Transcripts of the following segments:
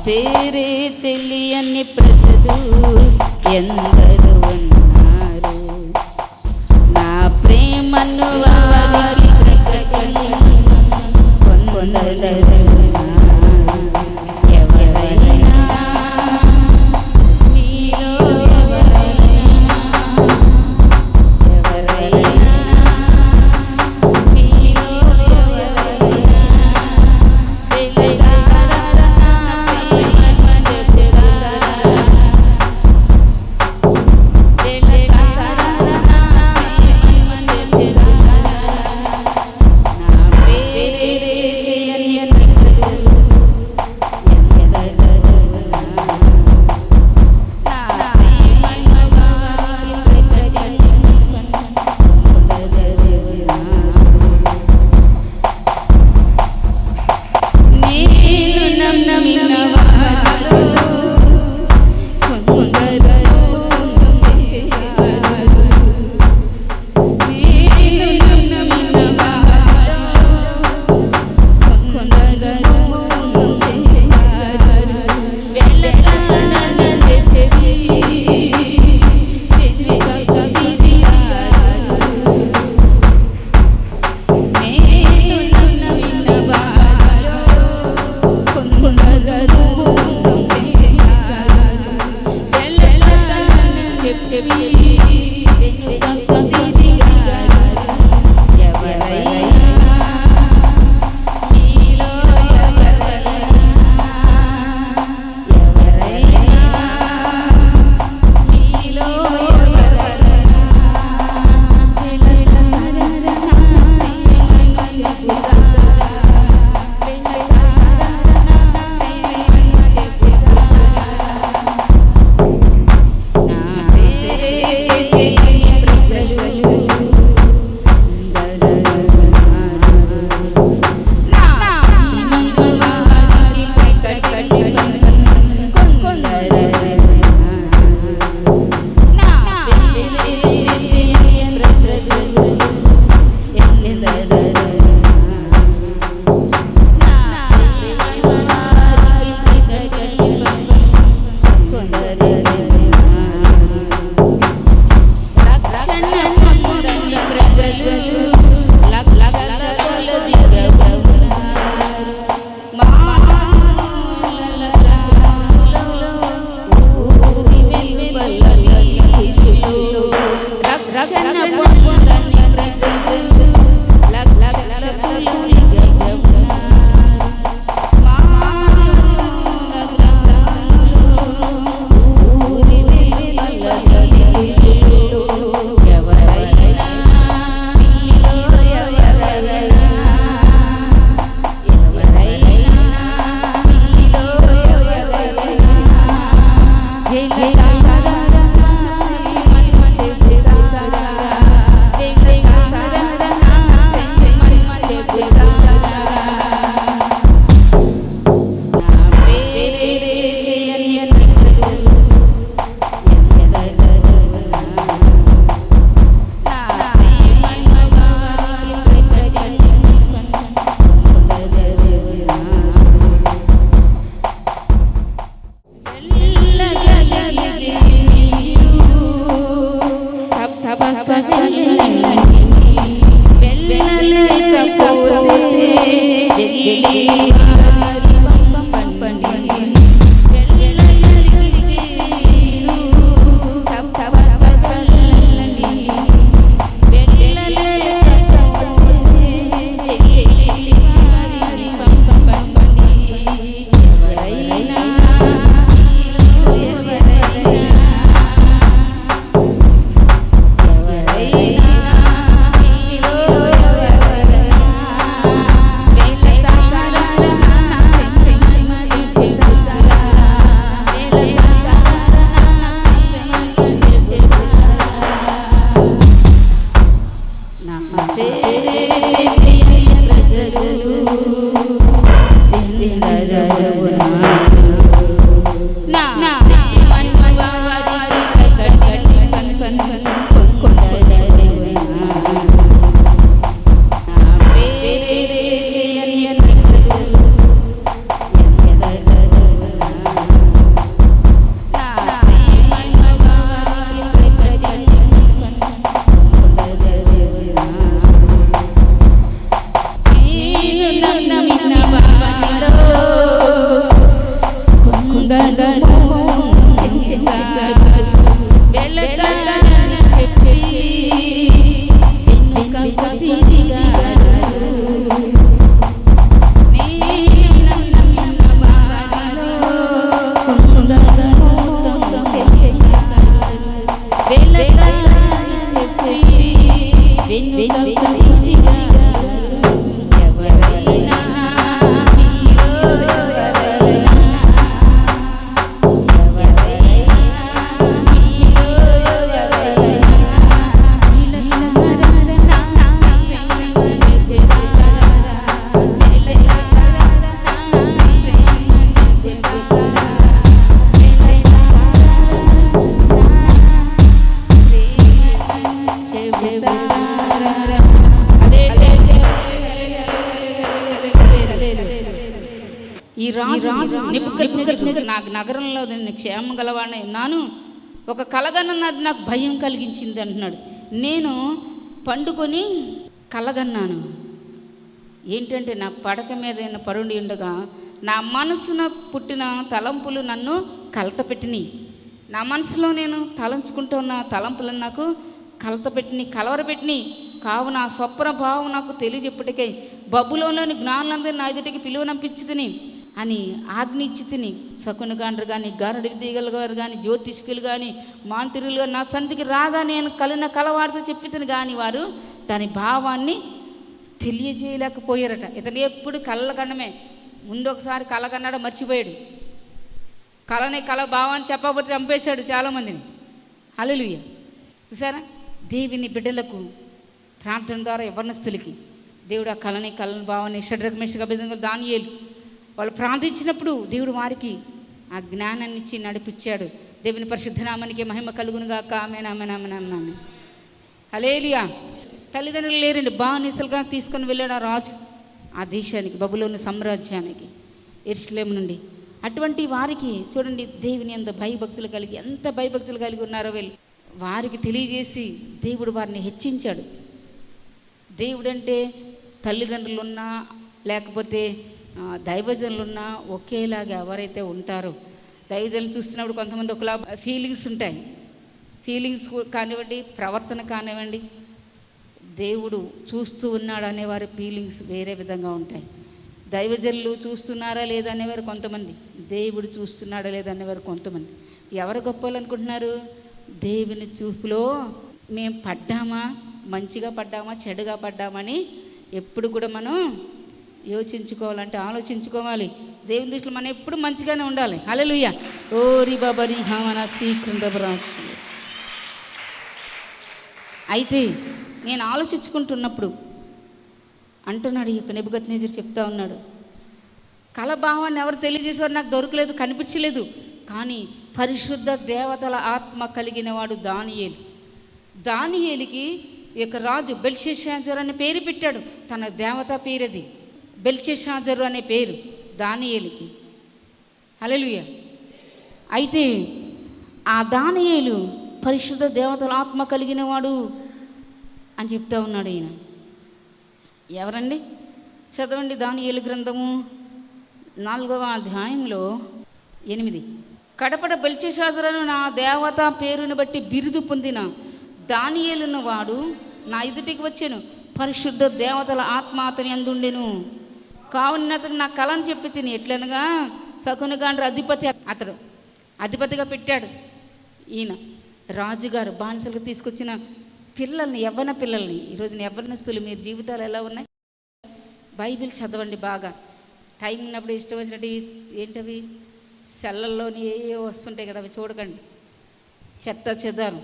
పేరే తెలియని ప్రజలు ఎందరు ఉన్నారు. నా ప్రేమను వారికి పొందలేరు. Yeah. వెనుక తిరిగా ఎవరైనా ఈ రాజు నాకు నగరంలో నేను క్షేమం గలవాడిని ఉన్నాను, ఒక కలగన్నది నాకు భయం కలిగించింది అంటున్నాడు. నేను పండుకొని కలగన్నాను. ఏంటంటే నా పడక మీద పరుండి ఉండగా నా మనసున పుట్టిన తలంపులు నన్ను కలత పెట్టినాయి. నా మనసులో నేను తలంచుకుంటున్న తలంపులను నాకు కలత పెట్టినాయి, కలవరపెట్టినాయి. కావున ఆ స్వప్న భావం నాకు తెలియజెప్పటికై బబులోని జ్ఞానులందరూ నా ఎదుటికి పిలువనంపించుతుని అని ఆజ్ఞ ఇచ్చి తిని శకునగాండ్రు కానీ గారడి విద్యగల గారు కానీ జ్యోతిష్కులు కానీ మాంత్రులు కానీ నా సంధికి రాగా నేను కలిన కలవారితో చెప్పితను కానీ వారు దాని భావాన్ని తెలియజేయలేకపోయారట. ఇతను ఎప్పుడు కళ్ళకన్నమే, ముందు ఒకసారి కళ్ళకన్నాడు మర్చిపోయాడు, కళ భావాన్ని చెప్పకపోతే చంపేశాడు చాలామందిని. హల్లెలూయా. చూసారా, దేవుని బిడ్డలకు ప్రార్థన ద్వారా యవ్వనస్తులకి దేవుడు ఆ కళని భావాన్ని షడ్రక్ మేషక్ అబేద్నెగో దానియేలు వాళ్ళు ప్రార్థించినప్పుడు దేవుడు వారికి ఆ జ్ఞానాన్ని ఇచ్చి నడిపించాడు. దేవుని పరిశుద్ధ నామానికి మహిమ కలుగునుగాక. ఆమేన్ ఆమేన్ ఆమేన్ ఆమేన్. హల్లెలూయా. తల్లిదండ్రులు లేరండి, బానిసలుగా తీసుకొని వెళ్ళాడు ఆ రాజు ఆ దేశానికి, బబులోను సామ్రాజ్యానికి, యెరూషలేము నుండి. అటువంటి వారికి చూడండి, దేవుని ఎంత భయభక్తులు కలిగి, ఎంత భయభక్తులు కలిగి ఉన్నారో వీళ్ళు. వారికి తెలియజేసి దేవుడు వారిని హెచ్చించాడు. దేవుడంటే తల్లిదండ్రులున్నా లేకపోతే దైవజనులున్నా ఒకేలాగా ఎవరైతే ఉంటారో, దైవజనులు చూస్తున్నప్పుడు కొంతమంది ఒకలా ఫీలింగ్స్ ఉంటాయి, ఫీలింగ్స్ కానివ్వండి, ప్రవర్తన కానివ్వండి, దేవుడు చూస్తూ ఉన్నాడు అనేవారి ఫీలింగ్స్ వేరే విధంగా ఉంటాయి. దైవజనులు చూస్తున్నారా లేదా అనేవారు కొంతమంది, దేవుడు చూస్తున్నాడా లేదా అనేవారు కొంతమంది. ఎవరు గొప్పలు అనుకుంటున్నారు? దేవుని చూపులో మేము పడ్డామా, మంచిగా పడ్డామా, చెడుగా పడ్డామని ఎప్పుడు కూడా మనం యోచించుకోవాలంటే ఆలోచించుకోవాలి. దేవుని దృష్టిలో మనం ఎప్పుడు మంచిగానే ఉండాలి. హల్లెలూయా. ఓరి బాబరి హామన సీక్రందబరాశ. అయితే నేను ఆలోచించుకుంటున్నప్పుడు అంటున్నాడు ఈ యొక్క నెబుకద్నెజరు చెప్తా ఉన్నాడు, కలభావాన్ని ఎవరు తెలియజేసేవారు నాకు దొరకలేదు, కనిపించలేదు. కానీ పరిశుద్ధ దేవతల ఆత్మ కలిగిన వాడు దానియేలు. దానియేలుకి ఈ యొక్క రాజు బెల్షస్సాజరు అనే పేరు పెట్టాడు. తన దేవత పేరది బెల్షస్సాజరు అనే పేరు దానియేలుకి. హల్లెలూయా. అయితే ఆ దానియేలు పరిశుద్ధ దేవతల ఆత్మ కలిగిన వాడు అని చెప్తా ఉన్నాడు ఈయన. ఎవరండి? చదవండి దానియేలు గ్రంథము 4వ అధ్యాయంలో 8. కడపడ బెల్షస్సాజరు నా దేవత పేరును బట్టి బిరుదు పొందిన దానియేలున్న వాడు నా ఎదుటికి వచ్చాను, పరిశుద్ధ దేవతల ఆత్మ అతని అందుండెను. కావున అతను నా కళను చెప్పి తిని ఎట్లనగా శకునగాండ్రు అధిపతి, అతడు అధిపతిగా పెట్టాడు. ఈయన రాజుగారు బానిసలుగా తీసుకొచ్చిన పిల్లల్ని, యవ్వన పిల్లల్ని, ఈరోజు యవ్వనస్తులు మీరు జీవితాలు ఎలా ఉన్నాయి? బైబిల్ చదవండి బాగా. టైం ఉన్నప్పుడు ఇష్టం వచ్చినట్టు ఏంటవి సెల్లల్లోని ఏ వస్తుంటాయి కదా, అవి చూడకండి. చెత్త చెదారు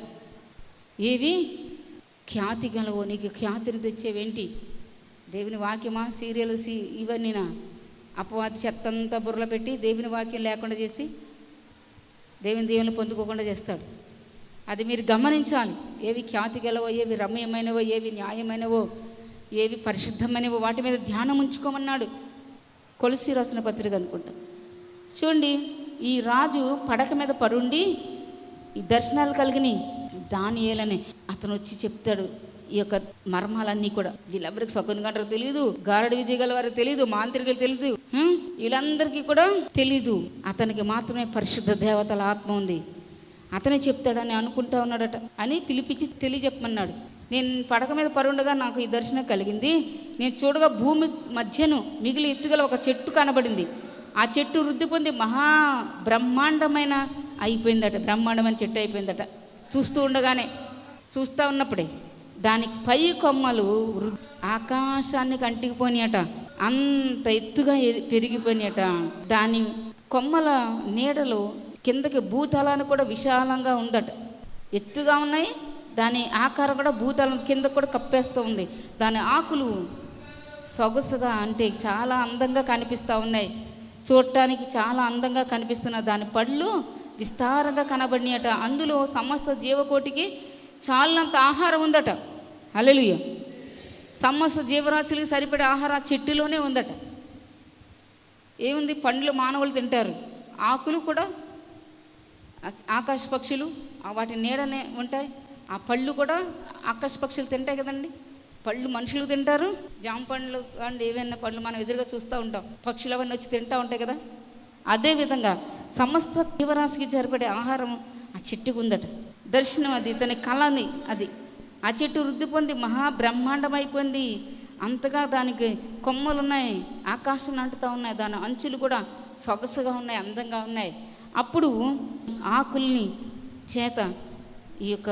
ఏవి ఖ్యాతి గలవో, నీకు ఖ్యాతిని తెచ్చేవేంటి? దేవుని వాక్యమా, సీరియల్స్ ఇవన్నీనా? అపవాది చెత్తంతా బుర్రలో పెట్టి దేవుని వాక్యం లేకుండా చేసి దేవుని పొందుకోకుండా చేస్తాడు. అది మీరు గమనించాలి. ఏవి ఖ్యాతి గలవో, ఏవి రమ్యమైనవో, ఏవి న్యాయమైనవో, ఏవి పరిశుద్ధమైనవో వాటి మీద ధ్యానం ఉంచుకోమన్నాడు. కొలసీ రాసిన పత్రిక అనుకుంటా. చూడండి, ఈ రాజు పడక మీద పరుండి ఈ దర్శనాలు కలిగినాయి. దానియేలని అతను వచ్చి చెప్తాడు ఈ యొక్క మర్మాలన్నీ కూడా. వీళ్ళెవరికి శకునగాండ్రు తెలియదు, గారడి విద్య గల వారికి తెలియదు, మాంత్రికులు తెలియదు, వీళ్ళందరికీ కూడా తెలీదు. అతనికి మాత్రమే పరిశుద్ధ దేవతల ఆత్మ ఉంది. అతనే చెప్తాడని అనుకుంటా ఉన్నాడట. అని పిలిపించి తెలియజెప్పమన్నాడు. నేను పడక మీద పరుండగా నాకు ఈ దర్శనం కలిగింది. నేను చూడగా భూమి మధ్యను మిగిలి ఎత్తుగల ఒక చెట్టు కనబడింది. ఆ చెట్టు వృద్ధి పొంది మహా బ్రహ్మాండమైన అయిపోయిందట. బ్రహ్మాండమైన చెట్టు అయిపోయిందట. చూస్తూ ఉండగానే, చూస్తూ ఉన్నప్పుడే దాని పై కొమ్మలు ఆకాశానికి అంటికిపోయినాయట, అంత ఎత్తుగా పెరిగిపోయినాయట. దాని కొమ్మల నీడలో కిందకి భూతలాన్ని కూడా విశాలంగా ఉందట, ఎత్తుగా ఉన్నాయి. దాని ఆకారం కూడా భూతలం కింద కూడా కప్పేస్తూ ఉంది. దాని ఆకులు సొగసుగా అంటే చాలా అందంగా కనిపిస్తూ ఉన్నాయి, చూడటానికి చాలా అందంగా కనిపిస్తున్న దాని పళ్ళు విస్తారంగా కనబడినాయట. అందులో సమస్త జీవకోటికి చాలినంత ఆహారం ఉందట. హల్లెలూయా. సమస్త జీవరాశులకి సరిపడే ఆహారం చెట్టులోనే ఉందట. ఏముంది, పండ్లు మానవులు తింటారు, ఆకులు కూడా ఆకాశ పక్షులు వాటి నీడనే ఉంటాయి. ఆ పళ్ళు కూడా ఆకాశ పక్షులు తింటాయి కదండి. పళ్ళు మనుషులు తింటారు, జామ పండ్లు అండ్ ఏవైనా పండ్లు మనం ఎదురుగా చూస్తూ ఉంటాం, పక్షులు అవన్నీ వచ్చి తింటూ ఉంటాయి కదా. అదేవిధంగా సమస్త జీవరాశికి సరిపడే ఆహారం ఆ చెట్టుకు ఉందట. దర్శనం అది, తన కళని అది. ఆ చెట్టు వృద్ధి పొంది మహాబ్రహ్మాండం అయిపోయింది. అంతగా దానికి కొమ్మలు ఉన్నాయి, ఆకాశం అంటుతూ ఉన్నాయి, దాని అంచులు కూడా సొగసుగా ఉన్నాయి, అందంగా ఉన్నాయి. అప్పుడు ఆకుల్ని చేత ఈ యొక్క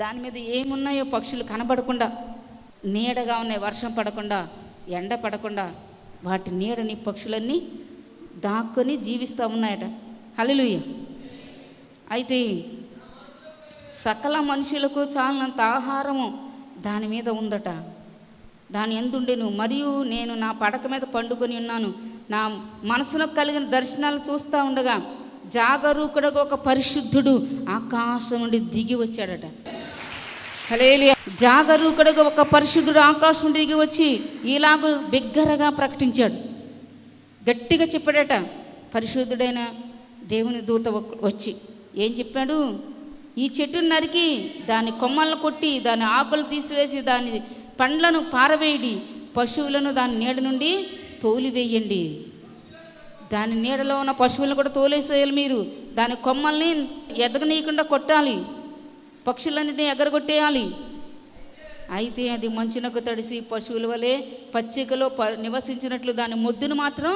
దాని మీద ఏమున్నాయో పక్షులు కనబడకుండా, నీడగా ఉన్నాయి, వర్షం పడకుండా ఎండ పడకుండా వాటి నీడని పక్షులన్నీ దాక్కొని జీవిస్తూ ఉన్నాయట. హల్లెలూయా. అయితే సకల మనుషులకు చాలినంత ఆహారము దాని మీద ఉందట. దాని ఎందుండెను. మరియు నేను నా పడక మీద పండుకొని ఉన్నాను, నా మనసుకు కలిగిన దర్శనాలు చూస్తూ ఉండగా జాగరూకుడుగా ఒక పరిశుద్ధుడు ఆకాశం నుండి దిగి వచ్చాడట. హల్లెలూయా. జాగరూకుడుగా ఒక పరిశుద్ధుడు ఆకాశం నుండి దిగి వచ్చి ఇలాగ బిగ్గరగా ప్రకటించాడు, గట్టిగా చెప్పాడట. పరిశుద్ధుడైన దేవుని దూత వచ్చి ఏం చెప్పాడు, ఈ చెట్టును నరికి దాని కొమ్మలను కొట్టి దాని ఆకులు తీసివేసి దాని పండ్లను పారవేయడి, పశువులను దాని నీడ నుండి తోలివేయండి. దాని నీడలో ఉన్న పశువులను కూడా తోలేసేయాలి మీరు. దాని కొమ్మల్ని ఎదగనీయకుండా కొట్టాలి, పక్షులన్నింటినీ ఎగరగొట్టేయాలి. అయితే అది మంచునకు తడిసి పశువుల వలె పచ్చికలో నివసించినట్లు దాని మొద్దును మాత్రం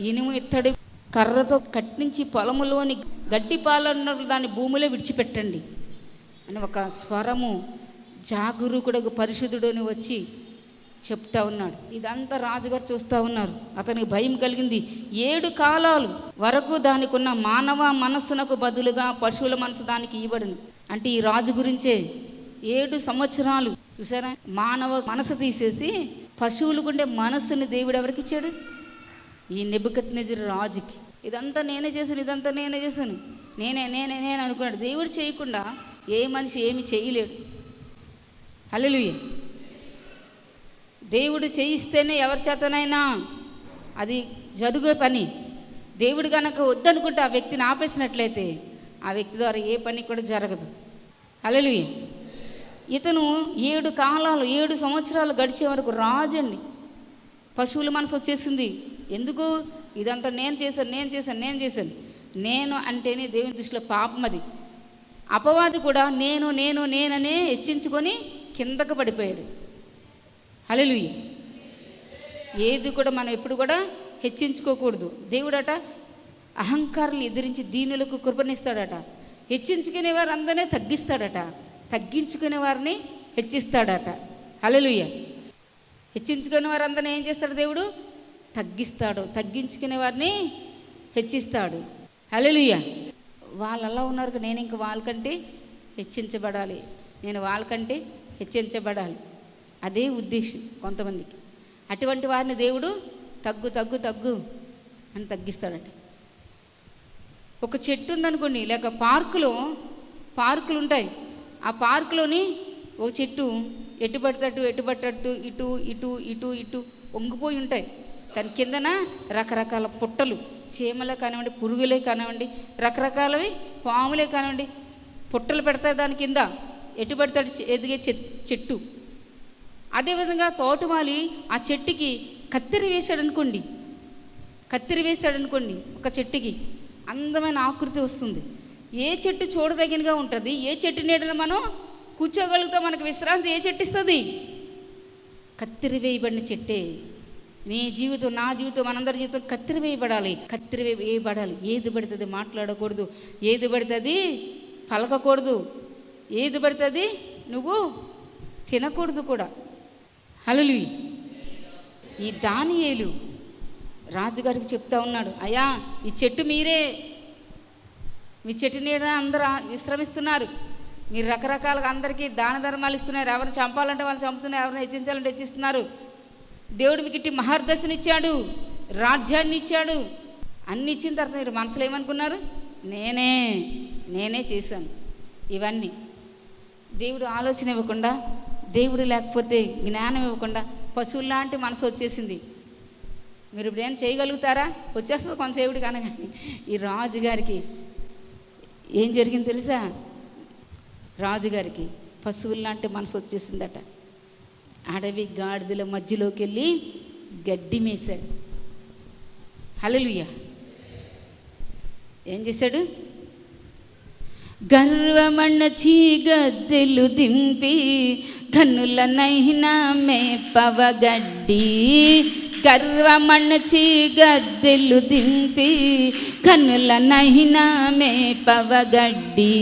ఇనుము ఇత్తడి కర్రతో కట్టించి పొలములోని గడ్డి పాలన్నట్లు దాన్ని భూమిలో విడిచిపెట్టండి అని ఒక స్వరము జాగరూకుడు పరిశుద్ధుడని వచ్చి చెప్తా ఉన్నాడు. ఇదంతా రాజుగారు చూస్తూ ఉన్నారు. అతనికి భయం కలిగింది. 7 కాలాలు వరకు దానికి ఉన్న మానవ మనస్సునకు బదులుగా పశువుల మనసు దానికి ఇవ్వబడింది. అంటే ఈ రాజు గురించే 7 సంవత్సరాలు చూసారా, మానవ మనసు తీసేసి పశువులకుండే మనస్సుని దేవుడు ఎవరికి ఇచ్చాడు? ఈ నెబుకద్నెజరు రాజుకి. ఇదంతా నేనే చేశాను, నేనే అనుకున్నాడు. దేవుడు చేయకుండా ఏ మనిషి ఏమి చేయలేడు. హల్లెలూయా. దేవుడు చేయిస్తేనే ఎవరి చేతనైనా అది జరుగే పని. దేవుడు కనుక వద్దనుకుంటే ఆ వ్యక్తిని ఆపేసినట్లయితే ఆ వ్యక్తి ద్వారా ఏ పని కూడా జరగదు. హల్లెలూయా. ఇతను 7 కాలాలు 7 సంవత్సరాలు గడిచే వరకు రాజు అండి. పశువుల మనసు వచ్చేసింది. ఎందుకు? ఇదంతా నేను చేశాను. నేను అంటేనే దేవుని దృష్టిలో పాపం. అది అపవాది కూడా నేననే హెచ్చించుకొని కిందకు పడిపోయాడు. హల్లెలూయా. ఏది కూడా మనం ఎప్పుడు కూడా హెచ్చించుకోకూడదు. దేవుడట అహంకారాలు ఎదిరించి దీనులకు కృపనిస్తాడట. హెచ్చించుకునే వారు అందరినీ తగ్గిస్తాడట, తగ్గించుకునే వారిని హెచ్చిస్తాడట. హల్లెలూయా. హెచ్చించుకునే వారందరినీ ఏం చేస్తాడు దేవుడు? తగ్గిస్తాడు. తగ్గించుకునే వారిని హెచ్చిస్తాడు. హల్లెలూయా. వాళ్ళు అలా ఉన్నారు, నేను ఇంక వాళ్ళకంటే హెచ్చించబడాలి, నేను వాళ్ళకంటే హెచ్చించబడాలి. అదే ఉద్దేశం కొంతమందికి. అటువంటి వారిని దేవుడు తగ్గు అని తగ్గిస్తాడట. ఒక చెట్టు ఉందనుకోండి, లేక పార్కులు ఉంటాయి. ఆ పార్కులోని ఒక చెట్టు ఎటుపట్టట్టు ఇటు వంగిపోయి ఉంటాయి. దాని కిందన రకరకాల పుట్టలు, చీమలే కానివ్వండి, పురుగులే కానివ్వండి, రకరకాలవి పాములే కానివ్వండి, పుట్టలు పెడతాయి దాని కింద. ఎటుపడతాడు ఎదిగే చెట్టు. అదేవిధంగా తోటమాలి ఆ చెట్టుకి కత్తెర వేశాడనుకోండి, ఒక చెట్టుకి అందమైన ఆకృతి వస్తుంది. ఏ చెట్టు చూడదగినగా ఉంటుంది, ఏ చెట్టు నీడన మనం కూర్చోగలుగుతాం, మనకు విశ్రాంతి ఏ చెట్టు ఇస్తుంది? కత్తెర వేయబడిన చెట్టే. నీ జీవితం, నా జీవితం, మనందరి జీవితం కత్తెర వేయబడాలి. ఏది పడితే అది మాట్లాడకూడదు, ఏది పడితే అది పలకకూడదు, ఏది పడితే అది నువ్వు తినకూడదు కూడా. హల్లెలూయా. ఈ దానియేలు రాజుగారికి చెప్తా ఉన్నాడు, అయ్యా ఈ చెట్టు మీరే, మీ చెట్టు నీడ అందరూ విశ్రమిస్తున్నారు, మీరు రకరకాలుగా అందరికీ దాన ధర్మాలు ఇస్తున్నారు, ఎవరిని చంపాలంటే వాళ్ళని చంపుతున్నారు, ఎవరిని హెచ్చించాలంటే హెచ్చిస్తున్నారు. దేవుడు మీకు ఇట్టి మహర్దశని ఇచ్చాడు, రాజ్యాన్ని ఇచ్చాడు. అన్ని ఇచ్చిన తర్వాత మీరు మనసులో ఏమనుకున్నారు? నేనే చేశాను ఇవన్నీ. దేవుడు ఆలోచన ఇవ్వకుండా, దేవుడు లేకపోతే జ్ఞానం ఇవ్వకుండా పశువులాంటి మనసు వచ్చేసింది. మీరు ఇప్పుడు ఏం చేయగలుగుతారా? వచ్చేస్తుంది కొంతసేపుడు కానీ. ఈ రాజుగారికి ఏం జరిగింది తెలుసా? రాజుగారికి పశువులాంటి మనసు వచ్చేసిందట. అడవి గాడిదల మధ్యలోకి వెళ్ళి గడ్డి మేశాడు. హల్లెలూయా. ఏం చేశాడు? గర్వమణచి గద్దెలు దింపి కన్నులనైనా మేపవగడ్డి. గర్వమణచి గద్దెలు దింపి కన్నులనైనా మేపవగడ్డి.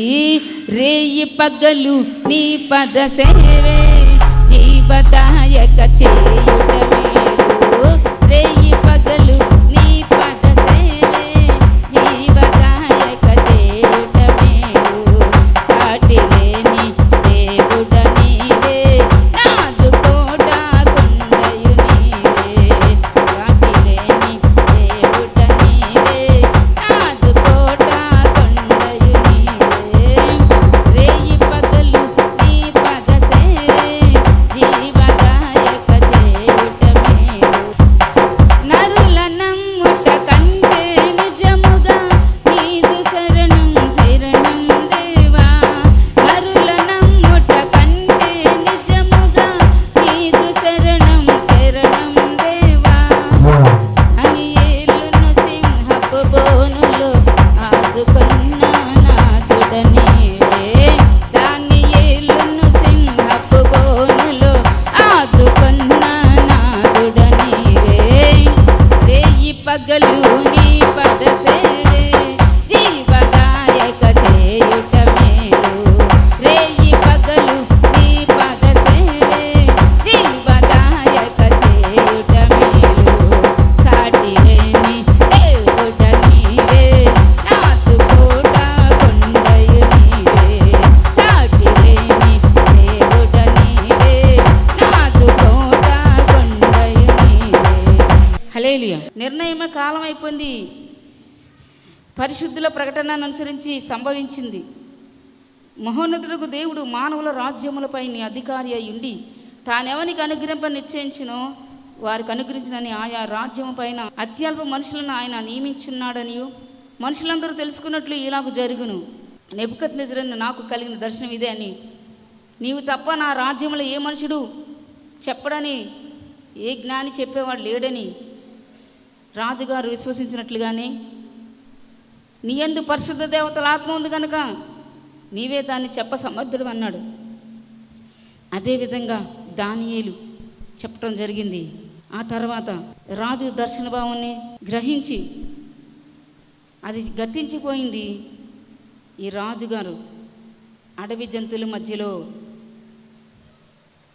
రేయి పగలు నీ పద సేవే జీవదాయక చేయుట మేలు. రేయి పగలు నీ పద సేవే జీవదాయక చేయుట మేలు. సాటి లేని దేవుడ నీవే, నాదు కోట కొండయు నీవే. సాటి లేని దేవుడ నీవే, నాదు కోట కొండయు నీవే. రేయి పగలు నీ పద సేవే జీవదాయక చేయుట మేలు. నరుల నమ్ముట కంటే నిజముగా నీదు శరణం శరణం దేవా. నరుల నమ్ముట కంటే నిజముగా నీదు శరణం శరణం దేవా. అని ఏలును సింహపు బోనులో ఆదుకున్న నాథుడ నీవే. దాన్ని ఏలును సింహపు బోనులో ఆదుకున్న నాథుడ నీవే. రేయి పగలు నీ పద సేవే జీవదాయక చేయుట మేలు. రేయి పగలు నీ పద సేవే జీవదాయక చేయుట మేలు. సాటి లేని దేవుడ నీవే, నాదు కోట కొండయు నీవే. సాటి లేని దేవుడ నీవే, నాదు కోట కొండయు నీవే. హల్లెలూయా. నిర్ణయమే కాలం అయిపోయింది. పరిశుద్ధుల ప్రకటనను అనుసరించి సంభవించింది. మహోన్నతులకు దేవుడు మానవుల రాజ్యములపై నీ అధికారి అయి ఉండి తానెవనికి అనుగ్రహింప నిశ్చయించినో వారికి అనుగ్రహించినని ఆయా రాజ్యము పైన అత్యల్ప మనుషులను ఆయన నియమించున్నాడనియు మనుషులందరూ తెలుసుకున్నట్లు ఇలాగ జరుగును. నెబుకద్నెజరు నాకు కలిగిన దర్శనం ఇదే అని, నీవు తప్ప నా రాజ్యంలో ఏ మనుషుడు చెప్పడని, ఏ జ్ఞాని చెప్పేవాడు లేడని రాజుగారు విశ్వసించినట్లుగానే నీ యందు పరిశుద్ధ దేవతల ఆత్మ ఉంది కనుక నీవే దాన్ని చెప్ప సమర్థుడు అన్నాడు. అదేవిధంగా దానియేలు చెప్పడం జరిగింది. ఆ తర్వాత రాజు దర్శన భావాన్ని గ్రహించి అది గతించిపోయింది. ఈ రాజుగారు అడవి జంతువుల మధ్యలో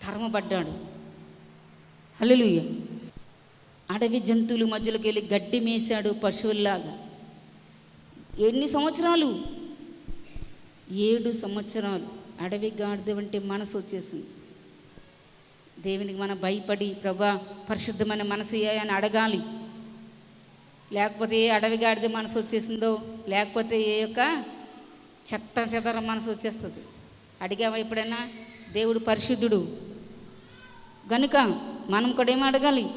తరమబడ్డాడు. హల్లెలూయా. అడవి జంతువుల మధ్యలోకి వెళ్ళి గడ్డి మేశాడు పశువుల్లాగా. ఎన్ని సంవత్సరాలు? 7 సంవత్సరాలు. అడవి గాడిద వంటి మనసు వచ్చేసింది. దేవునికి మనం భయపడి ప్రభా పరిశుద్ధమైన మనసు అని అడగాలి. లేకపోతే ఏ అడవి గాడిద మనసు వచ్చేసిందో, లేకపోతే ఏ యొక్క చెత్త మనసు వచ్చేస్తుంది. అడిగావా ఎప్పుడైనా? దేవుడు పరిశుద్ధుడు గనుక మనం కూడా ఏం అడగాలి?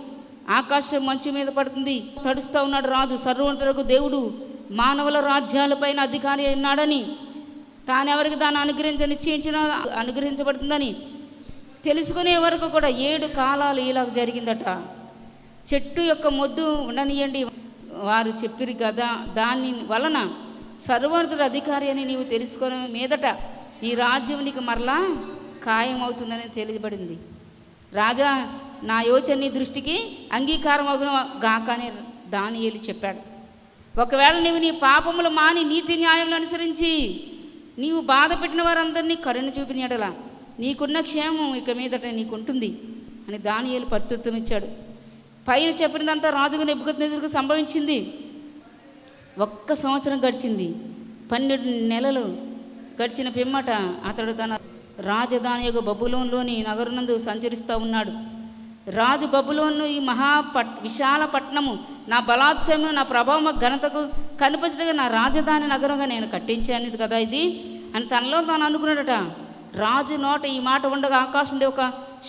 ఆకాశం మంచు మీద పడుతుంది, తడుస్తూ ఉన్నాడు రాజు. సర్వోన్నతులకు దేవుడు మానవుల రాజ్యాలపైన అధికారి ఉన్నాడని, తానెవరికి దాన్ని నిశ్చయించిన అనుగ్రహించబడుతుందని తెలుసుకునే వరకు కూడా 7 కాలాలు ఇలా జరిగిందట. చెట్టు యొక్క మొద్దు ఉండనియండి వారు చెప్పిరు కదా, దాని వలన సర్వోన్నతుడు అధికారి అని నీవు తెలుసుకునే మీదట ఈ రాజ్యం నీకు మరలా ఖాయమవుతుందని తెలియబడింది. రాజా, నా యోచన నీ దృష్టికి అంగీకారం అగును గాక అని దానియేలు చెప్పాడు. ఒకవేళ నీవు నీ పాపములు మాని నీతి న్యాయములు అనుసరించి నీవు బాధ పెట్టిన వారందరినీ కరుణ చూపినయడలా నీకున్న క్షేమం ఇక మీదట నీకుంటుంది అని దానియేలు ప్రత్యుత్తరం ఇచ్చాడు. పైన చెప్పినదంతా రాజుకు నెబుకద్నెజరుకు సంభవించింది. 1 సంవత్సరం గడిచింది. 12 నెలలు గడిచిన పిమ్మట అతడు తన రాజధాని యొక్క బబులోన్లోని నగరునందు సంచరిస్తూ ఉన్నాడు. రాజు బబులోను ఈ విశాల పట్టణము నా బలాత్సమ్యం నా ప్రభావం ఘనతకు కనిపించగా నా రాజధాని నగరంగా నేను కట్టించాను కదా ఇది అని తనలో తాను అనుకున్నాడట. రాజు నోట ఈ మాట ఉండగా ఆకాశం నుండి ఒక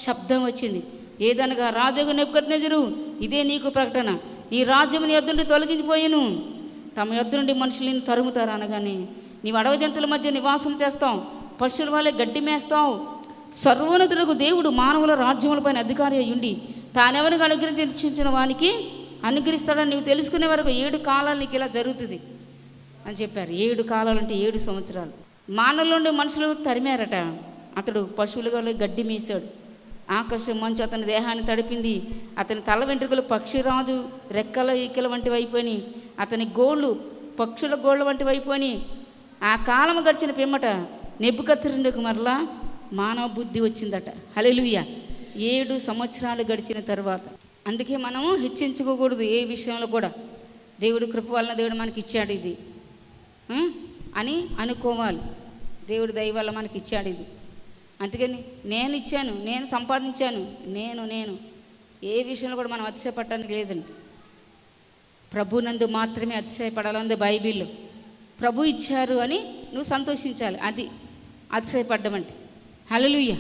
శబ్దం వచ్చింది. ఏదనగా, రాజుకు నెబుకద్నెజరు, ఇదే నీకు ప్రకటన. ఈ రాజ్యం నీ యొద్ద నుండి తొలగించిపోయాను, తమ యొద్ద నుండి మనుషులను తరుముతారు అనగానే, నీవు అడవి జంతువుల మధ్య నివాసం చేస్తావు, పశువుల వల్లే గడ్డి మేస్తావు. సర్వోన్నతులకు దేవుడు మానవుల రాజ్యములపైన అధికారి అయ్యుండి తానెవరికి అనుగ్రహించిన వానికి అనుగ్రహిస్తాడని నీవు తెలుసుకునే వరకు 7 కాలాలు నీకు ఇలా జరుగుతుంది అని చెప్పారు. 7 కాలాలు అంటే 7 సంవత్సరాలు. మానవుల నుండి మనుషులు తరిమారట. అతడు పశువుల వల్ల గడ్డి మేసాడు. ఆకాశం మంచు అతని దేహాన్ని తడిపింది. అతని తల వెంట్రుకలు పక్షిరాజు రెక్కల ఈకల వంటివి అయిపోయి, అతని గోళ్ళు పక్షుల గోళ్ళ వంటివి అయిపోయి. ఆ కాలం గడిచిన పిమ్మట నెబుకద్నెజరుకు మరలా మానవ బుద్ధి వచ్చిందట. హల్లెలూయా. 7 సంవత్సరాలు గడిచిన తర్వాత. అందుకే మనము హెచ్చించుకోకూడదు ఏ విషయంలో కూడా. దేవుడు కృప వలన దేవుడు మనకి ఇచ్చాడు ఇది అని అనుకోవాలి. దేవుడు దయ వల్ల మనకి ఇచ్చాడు ఇది. అందుకని నేను ఇచ్చాను, నేను సంపాదించాను, నేను ఏ విషయంలో కూడా మనం అతిశయపడటానికి లేదండి. ప్రభునందు మాత్రమే అతిశయపడాలంది బైబిల్లో. ప్రభు ఇచ్చారు అని నువ్వు సంతోషించాలి. అది అతిశయపడ్డం అంటే. హల్లెలూయా.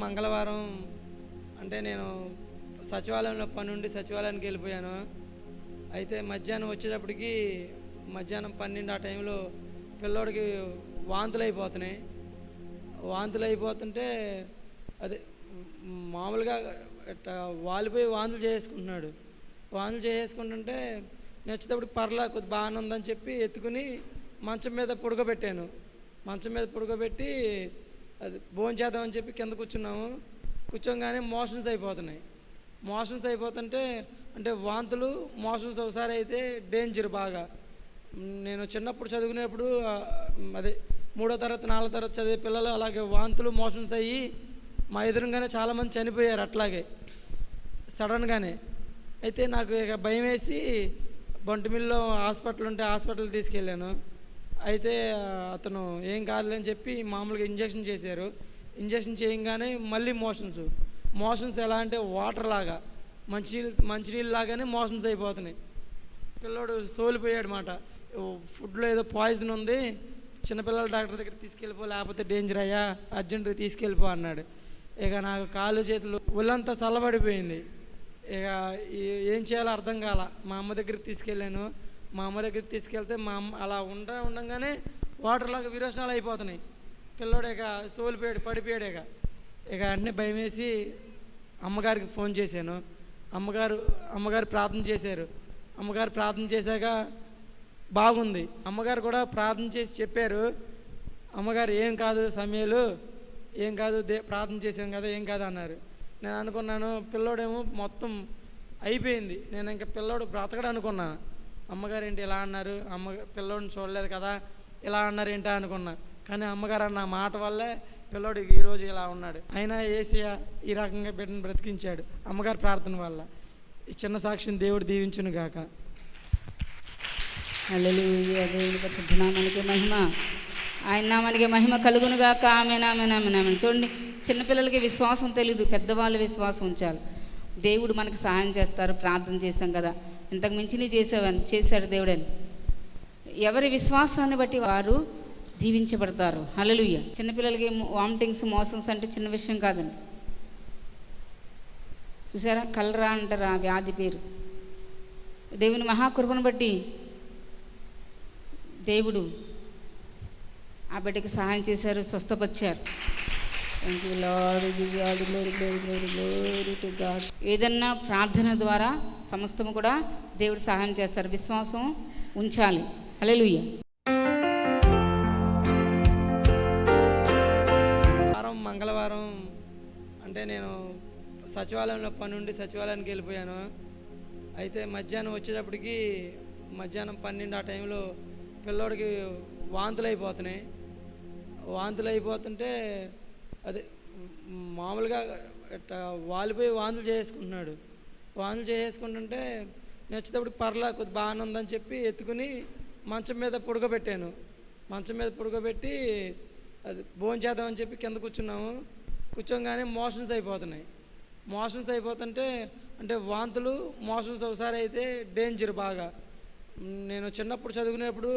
మంగళవారం అంటే నేను సచివాలయంలో పని ఉండి సచివాలయానికి వెళ్ళిపోయాను. అయితే మధ్యాహ్నం వచ్చేటప్పటికి మధ్యాహ్నం 12 ఆ టైంలో పిల్లోడికి వాంతులు అయిపోతుంటే అదే మామూలుగా వాలిపోయి వాంతులు చేసుకుంటుంటే నేను వచ్చేటప్పటికి పర్లా కొద్ది బాగానే ఉందని చెప్పి ఎత్తుకుని మంచం మీద పడుకోబెట్టి అది భోజనం చేద్దామని చెప్పి కింద కూర్చోగానే మోషన్స్ అయిపోతుంటే అంటే వాంతులు మోషన్స్ ఒకసారి అయితే డేంజర్ బాగా. నేను చిన్నప్పుడు చదువుకునేప్పుడు అదే 3వ తరగతి 4వ తరగతి చదివే పిల్లలు అలాగే వాంతులు మోషన్స్ అయ్యి మా ఎదురుగానే చాలామంది చనిపోయారు అట్లాగే సడన్గానే. అయితే నాకు ఇక భయం వేసి బొంటిమిల్లో హాస్పిటల్ ఉంటే హాస్పిటల్ తీసుకెళ్ళాను. అయితే అతను ఏం కాదులే అని చెప్పి మామూలుగా ఇంజక్షన్ చేశారు. ఇంజక్షన్ చేయగానే మళ్ళీ మోషన్స్ ఎలా అంటే వాటర్ లాగా మంచినీళ్ళు లాగానే మోషన్స్ అయిపోతున్నాయి. పిల్లోడు సోలిపోయాడు మాట. ఫుడ్లో ఏదో పాయిజన్ ఉంది, చిన్నపిల్లల డాక్టర్ దగ్గర తీసుకెళ్ళిపో, లేకపోతే డేంజర్ అయ్యా, అర్జెంటుగా తీసుకెళ్ళిపో అన్నాడు. ఇక నాకు కాళ్ళు చేతులు ఒళ్ళంతా చల్లబడిపోయింది. ఇక ఏం చేయాలో అర్థం కాల. మా అమ్మ దగ్గరికి తీసుకెళ్ళాను. మా అమ్మ దగ్గరికి తీసుకెళ్తే మా అమ్మ అలా ఉండగానే వాటర్ లాగా విరోచనాలు అయిపోతున్నాయి. పిల్లోడు ఇక సోలిపోయాడు, పడిపోయాడు. ఇక అన్నీ భయం వేసి అమ్మగారికి ఫోన్ చేశాను. అమ్మగారు ప్రార్థన చేశారు. అమ్మగారు ప్రార్థన చేశాక బాగుంది. అమ్మగారు కూడా ప్రార్థన చేసి చెప్పారు. అమ్మగారు ఏం కాదు సమయాలు, ఏం కాదు ప్రార్థన చేశాం కదా, ఏం కాదు అన్నారు. నేను అనుకున్నాను పిల్లోడేమో మొత్తం అయిపోయింది, నేను ఇంకా పిల్లోడు బ్రతకడు అనుకున్నాను. అమ్మగారు ఏంటి ఇలా అన్నారు, పిల్లోడిని చూడలేదు కదా, ఇలా అన్నారు ఏంటా అనుకున్నా. కానీ అమ్మగారు అన్న మాట వల్లే పిల్లోడు ఈరోజు ఇలా ఉన్నాడు. అయినా యేసయ్య ఈ రకంగా బిడ్డను బ్రతికించాడు అమ్మగారి ప్రార్థన వల్ల. ఈ చిన్న సాక్షిని దేవుడు దీవించును గాక. హల్లెలూయా. దేవుని పరిశుద్ధ నామానికి మహిమ, ఆయన నామానికి మహిమ కలుగును గాక. ఆమేన్, ఆమేన్, ఆమేన్, ఆమేన్. చూడండి, చిన్నపిల్లలకి విశ్వాసం తెలియదు, పెద్దవాళ్ళు విశ్వాసం ఉంచాలి. దేవుడు మనకు సహాయం చేస్తారు. ప్రార్థన చేశాం కదా, ఇంతకు మించి చేశాడు దేవుడని. ఎవరి విశ్వాసాన్ని బట్టి వారు దీవించబడతారు. హల్లెలూయా. చిన్నపిల్లలకి వామిటింగ్స్, మోషన్స్ అంటే చిన్న విషయం కాదండి. చూసారా, కలరా అంటారు ఆ వ్యాధి పేరు. దేవుని మహాకృపను బట్టి దేవుడు ఆ బిడ్డకి సహాయం చేశారు, స్వస్థపరిచారు. ఏదన్నా ప్రార్థన ద్వారా సమస్తము కూడా దేవుడు సహాయం చేస్తారు. విశ్వాసం ఉంచాలి. హల్లెలూయా. మంగళవారం అంటే నేను సచివాలయంలో పని ఉండి సచివాలయానికి వెళ్ళిపోయాను. అయితే మధ్యాహ్నం వచ్చేటప్పటికి మధ్యాహ్నం 12 ఆ టైంలో పిల్లోడికి వాంతులు అయిపోతున్నాయి. వాంతులు అయిపోతుంటే అదే మామూలుగా ఇట్లా వాలిపోయి వాంతులు చేసుకుంటున్నాడు. వాంతులు చేసుకుంటుంటే నేను వచ్చేటప్పుడు పర్లా కొద్ది బాగానే ఉందని చెప్పి ఎత్తుకుని మంచం మీద పడుకోబెట్టాను. మంచం మీద పడుకోబెట్టి అది భోజనం చేద్దామని చెప్పి కింద కూర్చున్నాము. కూర్చోగానే మోషన్స్ అయిపోతున్నాయి. మోషన్స్ అయిపోతుంటే అంటే వాంతులు మోషన్స్ ఒకసారి అయితే డేంజర్ బాగా. నేను చిన్నప్పుడు చదువుకునేప్పుడు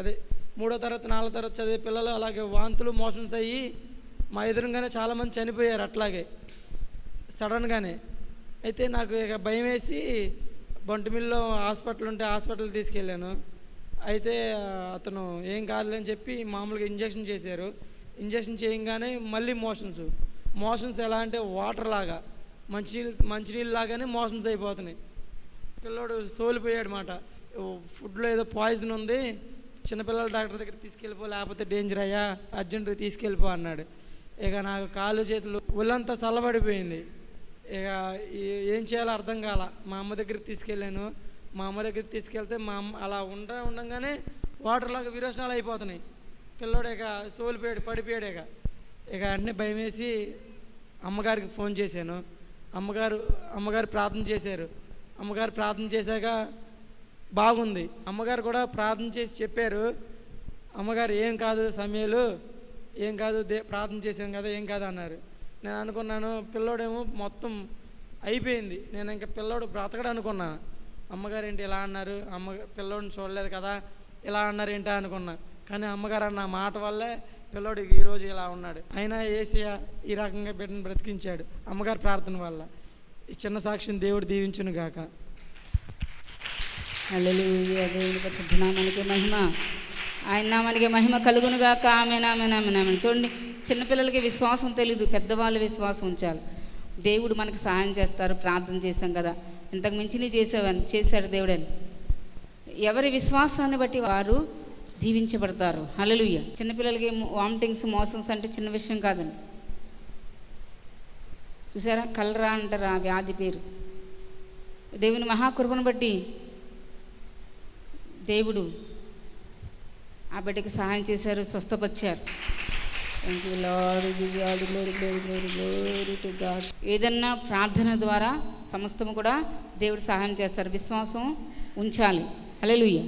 అదే 3వ తరగతి 4వ తరగతి చదివే పిల్లలు అలాగే వాంతులు మోషన్స్ అయ్యి మా ఎదురుగానే చాలామంది చనిపోయారు అట్లాగే సడన్గానే. అయితే నాకు ఇక భయం వేసి బొంటిమిల్లో హాస్పిటల్ ఉంటే హాస్పిటల్ తీసుకెళ్ళాను. అయితే అతను ఏం కాదులే అని చెప్పి మామూలుగా ఇంజక్షన్ చేశారు. ఇంజక్షన్ చేయగానే మళ్ళీ మోషన్స్ ఎలా అంటే వాటర్ లాగా మంచినీళ్ళు లాగానే మోషన్స్ అయిపోతున్నాయి. పిల్లోడు సోలిపోయాడు మాట. ఫుడ్లో ఏదో పాయిజన్ ఉంది, చిన్నపిల్లల డాక్టర్ దగ్గర తీసుకెళ్ళిపో, లేకపోతే డేంజర్ అయ్యా, అర్జెంటుగా తీసుకెళ్ళిపో అన్నాడు. ఇక నాకు కాళ్ళు చేతులు ఒళ్ళంతా చల్లబడిపోయింది. ఇక ఏం చేయాలో అర్థం కాల. మా అమ్మ దగ్గరికి తీసుకెళ్ళాను. మా అమ్మ దగ్గరికి తీసుకెళ్తే మా అమ్మ అలా ఉండగానే వాటర్లాగా విరోచనాలు అయిపోతున్నాయి. పిల్లోడు ఇక సోలిపోయాడు, పడిపోయాడు. ఇక అన్నీ భయం వేసి అమ్మగారికి ఫోన్ చేశాను. అమ్మగారు ప్రార్థన చేశారు. అమ్మగారు ప్రార్థన చేశాక బాగుంది. అమ్మగారు కూడా ప్రార్థన చేసి చెప్పారు. అమ్మగారు ఏం కాదు సమయాలు, ఏం కాదు ప్రార్థన చేశాం కదా, ఏం కాదు అన్నారు. నేను అనుకున్నాను పిల్లోడేమో మొత్తం అయిపోయింది, నేను ఇంకా పిల్లోడు బ్రతకడు అనుకున్నాను. అమ్మగారు ఏంటి ఇలా అన్నారు, పిల్లోడిని చూడలేదు కదా, ఇలా అన్నారు ఏంటా అనుకున్నా. కానీ అమ్మగారు అన్న మాట వల్లే పిల్లోడికి ఈరోజు ఇలా ఉన్నాడు. అయినా యేసయ్య ఈ రకంగా బిడ్డను బ్రతికించాడు అమ్మగారి ప్రార్థన వల్ల. ఈ చిన్న సాక్ష్యం దేవుడు దీవించును గాక. హల్లెలూయా. దేవుని పరిశుద్ధ నామానికి మహిమ, ఆయన నామానికి మహిమ కలుగును గాక. ఆమేన్, ఆమేన్, ఆమేన్, ఆమేన్. చూడండి, చిన్నపిల్లలకి విశ్వాసం తెలీదు, పెద్దవాళ్ళు విశ్వాసం ఉంచాలి. దేవుడు మనకు సహాయం చేస్తారు. ప్రార్థన చేశాం కదా, ఇంతకు మించి చేశాడు దేవుడని. ఎవరి విశ్వాసాన్ని బట్టి వారు దీవించబడతారు. హల్లెలూయా. చిన్నపిల్లలకి వామిటింగ్స్ మోషన్స్ అంటే చిన్న విషయం కాదండి. చూసారా, కలరా అంటారు ఆ వ్యాధి పేరు. దేవుని మహాకృపను బట్టి దేవుడు ఆ బిడ్డకి సహాయం చేశారు, స్వస్థపరిచారు. ఏదన్నా ప్రార్థన ద్వారా సమస్తము కూడా దేవుడు సహాయం చేస్తారు. విశ్వాసం ఉంచాలి. హల్లెలూయా.